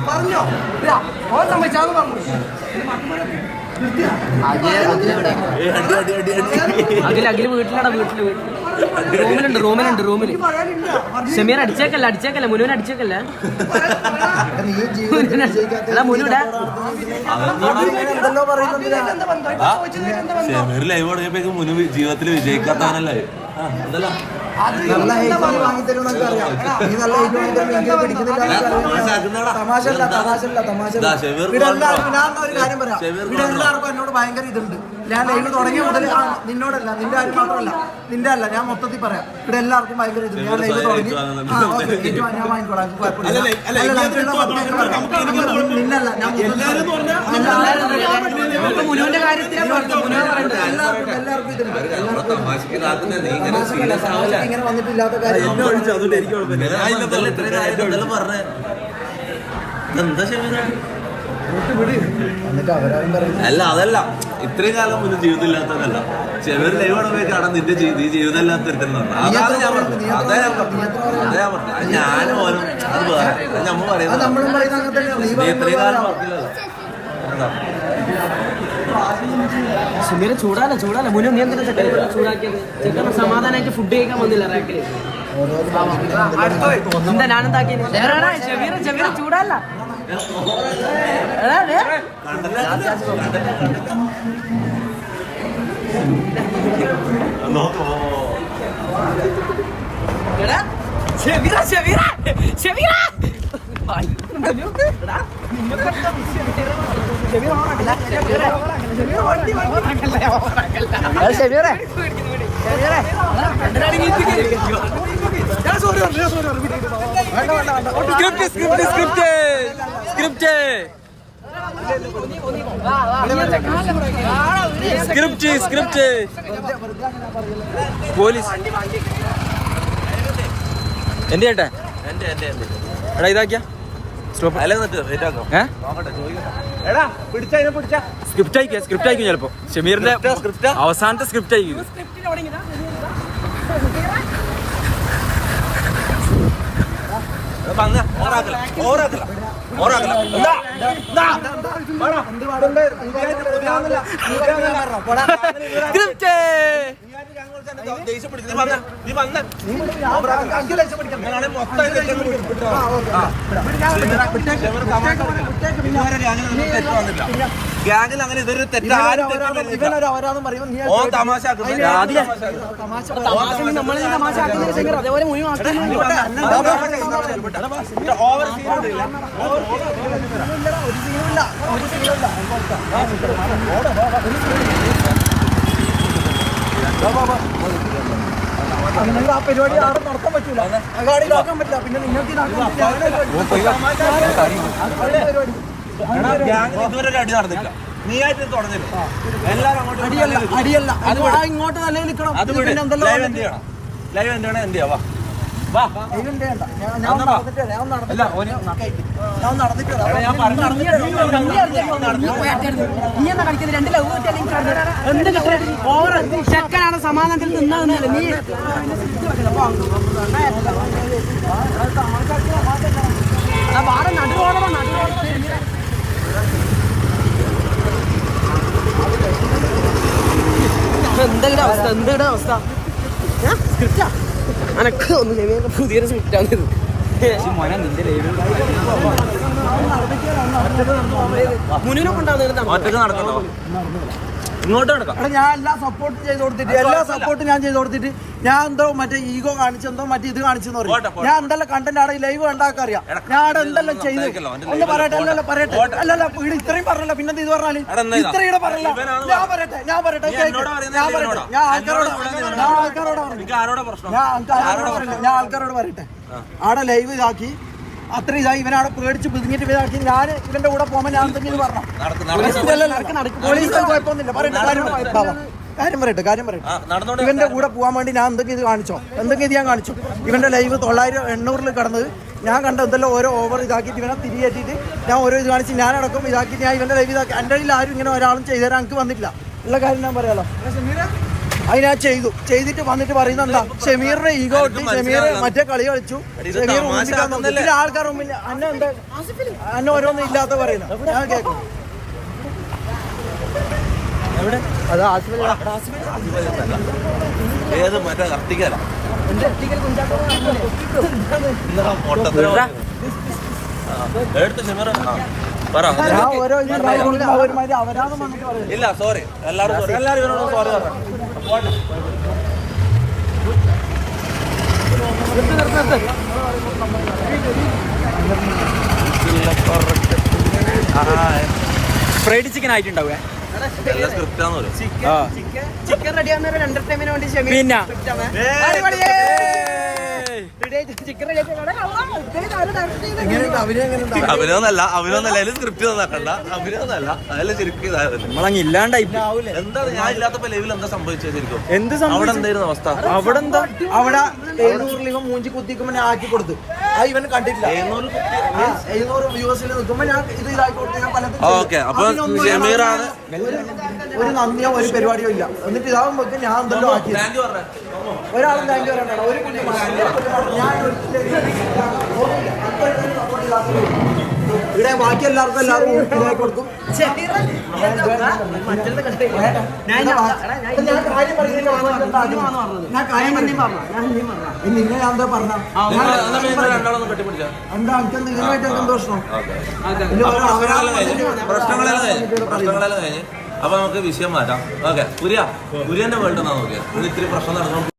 പറഞ്ഞോ ഓൻ സമ്മതിച്ചാന്ന് പറഞ്ഞു. അഖില് വീട്ടിലാടാ, റൂമിലുണ്ട്. ഷമീർ അടിച്ചേക്കല്ല മുനുവിനെ അടിച്ചേക്കല്ല. ഷമീർ ലൈവ് തുടങ്ങിയപ്പോഴേക്കും മുനു ജീവിതത്തിൽ വിജയിക്കാത്തവനല്ലേ. എല്ലാവർക്കും എന്നോട് ഭയങ്കര ഇതുണ്ട്. ഞാൻ ലൈവ് തുടങ്ങിയ മുതൽ നിന്നോടല്ല, നിന്റെ കാര്യം മാത്രമല്ല, നിന്റെ അല്ല, ഞാൻ മൊത്തത്തിൽ പറയാം. ഇവിടെ എല്ലാവർക്കും ഭയങ്കര ഇതുണ്ട്. ഞാൻ ലൈവ് തുടങ്ങി ഞാൻ വാങ്ങിക്കോളാം, നിന്നല്ല, ഞാൻ മുനുവിന്റെ കാര്യത്തിൽ എല്ലാവർക്കും ഇതുണ്ട്. ഇങ്ങനെ വന്നിട്ടില്ലാത്ത കാര്യം അല്ല, അതല്ല ഇത്രയും കാലം മുന്നേ ജീവിതം ഇല്ലാത്തതല്ല. ചെവര് ലൈവാണ് പോയി കാണാൻ നിന്റെ ജീവിതം ഇല്ലാത്ത തരുന്നുണ്ട്. അതാണ് ഞാൻ പറഞ്ഞത്. അതേ ഞാൻ പറഞ്ഞു. ഞാനും ഓനും അത് വേറെ നമ്മ പറയുന്നത് ഇത്രയും കാലം സുമീര ചൂടാല മുനു നീ എന്തിനാ ചൂടാക്കിയത്? ചെക്കന് സമാധാനമായിട്ട് ഫുഡ് കഴിക്കാൻ വന്നില്ല റാക്കില്. എന്താ ഞാനെന്താക്കിയത്? ചെവീര ചൂടല്ല. സ്ക്രിപ്റ്റ് പോലീസ് എന്റെ ചേട്ടാ എടാ ഇതാക്കിയ സ്ക്രിപ്റ്റ് ആയിരിക്കും ചിലപ്പോ. ഷമീറിന്റെ അവസാനത്തെ സ്ക്രിപ്റ്റ് ആയിരിക്കും. ഗ്യാങ്ങിൽ അങ്ങനെ ഇതൊരു അതേപോലെ ആ പരിപാടി ആടെ നടത്താൻ പറ്റൂല, ഗാഡിയിലാക്കാൻ പറ്റില്ല. പിന്നെ നിങ്ങൾക്ക് ഇതുവരെ അടി നടന്നില്ല. നീ ആയിട്ട് തുടങ്ങില്ല. എല്ലാരും അടിയല്ല, ഇങ്ങോട്ട് നല്ല നിൽക്കണം. ലൈവ് എന്താണ് എന്ത് ചെയ്യാ? ചെക്കനാണ് സമാധാനത്തിൽ നിന്നല്ല നീ എന്തെങ്കിലും അവസ്ഥ, എന്തെങ്കിലും അവസ്ഥ. സ്ക്രിപ്റ്റാ അനക്ക് ഒന്ന് പുതിയൊരു സ്ക്രിപ്റ്റാണ്. മുന്നിനെ കൊണ്ടാവുന്ന ഇങ്ങോട്ട് നടക്കാം. ഞാൻ എല്ലാ സപ്പോർട്ടും ചെയ്ത് കൊടുത്തിട്ട്, ഞാൻ ചെയ്ത് കൊടുത്തിട്ട് ഞാൻ എന്തോ മറ്റേ ഈഗോ കാണിച്ചെന്തോ മറ്റേ ഇത് കാണിച്ചെന്ന് പറയും. ഞാൻ എന്തെല്ലാം കണ്ടന്റ് ആടെ ലൈവ് കണ്ടാക്കാൻ അറിയാം. ഞാൻ അവിടെ എന്തെല്ലാം ചെയ്തു ഒന്ന് പറയട്ടെ. അല്ലല്ല ഇവിടെ ഇത്രയും പറഞ്ഞല്ല, പിന്നെ ഇത് പറഞ്ഞാല് ഇത്രയും പറയല്ല. ഞാൻ പറയട്ടെ ഞാൻ ആൾക്കാരോട് പറയട്ടെ. ആടെ ലൈവ് ഇതാക്കി അത്ര ഇതായി ഇവനവിടെ പേടിച്ച് പിടിഞ്ഞിട്ട് ഇതാക്കി. ഞാൻ ഇവന്റെ കൂടെ പോകുമ്പോൾ ഞാൻ എന്തെങ്കിലും പറഞ്ഞു പോലീസ് കുഴപ്പമൊന്നുമില്ല. കാര്യം പറയട്ടെ. ഇവന്റെ കൂടെ പോകാൻ വേണ്ടി ഞാൻ എന്തെങ്കിലും ഇത് കാണിച്ചോ. ഇവന്റെ ലൈവ് 900-800 കടന്നത് ഞാൻ കണ്ട എന്തെല്ലാം ഓരോ ഓവർ ഇതാക്കിയിട്ട് ഇവനെ തിരികേറ്റിട്ട് ഞാൻ ഓരോ ഇത് കാണിച്ച് ഞാനടക്കം ഇതാക്കിയിട്ട് ഞാൻ ഇവന്റെ ലൈവ് ഇതാക്കി. എൻ്റെ കയ്യിൽ ആരും ഇങ്ങനെ ഒരാളും ചെയ്തുതരാൻ എനിക്ക് വന്നിട്ടില്ല ഉള്ള കാര്യം ഞാൻ പറയാലോ. അത് ഞാൻ ചെയ്തിട്ട് വന്നിട്ട് പറയുന്നത് എന്താ ഷമീറിന്റെ ഈഗോ ഇട്ട് ഷമീർ മറ്റേ കളി കളിച്ചു ഷമീർ പിന്നെ ആൾക്കാർ മുമ്പിൽ അന്നെ എന്താ അന്നെ ഓരോന്നും ഇല്ലാത്ത പറയുന്നത് ഞാൻ കേൾക്കും അത് ഏത് മറ്റേ കർത്തിക്കല എടുത്ത് ഷമീർ പറ. ഇല്ല സോറി എല്ലാവരും സോറി എല്ലാവരും ഇവരോട് സോറി പറഞ്ഞു. ഫ്രൈഡ് ചിക്കൻ ആയിട്ടുണ്ടാവേ സ്ക്രിപ്റ്റാന്ന് പറയും. ചിക്കൻ റെഡിയാകുന്ന രണ്ടര ടൈമിന് വേണ്ടി പിന്നെ ചിക്കൻ റെഡി അഭിനയൊന്നല്ല അതിൽ സ്ക്രിപ്റ്റ് നോക്കണ്ട. അഭിനയൊന്നല്ല അതിൽ ശരിക്കും ഇതായിരുന്നു. നമ്മളങ്ങ് ഇല്ലാണ്ടായി. എന്താണ് ഞാൻ ഇല്ലാത്തപ്പോ ലൈവിൽ എന്താ സംഭവിച്ചത് ശരിക്കും? എന്ത് അവിടെ എന്തായിരുന്നു അവസ്ഥ? അവിടെ എന്താ അവിടെ 700 ഇവൻ മൂഞ്ചി കുത്തിക്കുമ്പോ ഞാൻ ആക്കി കൊടുത്തു. ആ ഇവൻ കണ്ടിട്ടില്ല. 700 വ്യൂവേഴ്സിൽ നിൽക്കുമ്പോ ഞാൻ ഇത് ഇതാക്കി കൊടുത്തു. ഞാൻ പലതും ഓക്കെ അപ്പൊ ഷമീറാണ്. ഒരു നന്ദിയോ ഒരു പരിപാടിയോ ഇല്ല. എന്നിട്ട് ഇതാകുമ്പോ ഞാൻ എന്തെല്ലോ ആക്കി താങ്ക് യു പറഞ്ഞേ. ഒരാളും താങ്ക് യു പറയണ്ട. ഒരു കുട്ടി ഞാൻ ഇവിടെ ബാക്കി എല്ലാവർക്കും ഇതാക്കി കൊടുക്കും. ഞാൻ കാര്യം പറയുന്നില്ല. നിങ്ങൾ ഞാൻ എന്താ പറഞ്ഞ രണ്ടാളൊന്നും കെട്ടിപ്പിടിച്ച എന്താ എനിക്കെന്ത് ഇതുമായിട്ട് എന്ത് പ്രശ്നം? പ്രശ്നങ്ങളെല്ലാം കഴിഞ്ഞ് അപ്പൊ നമുക്ക് വിഷയം മാറ്റാം. ഓക്കെ കുര്യന്റെ വേൾഡ് എന്നാ നോക്കിയാൽ ഇത്തിരി പ്രശ്നം നടന്നു.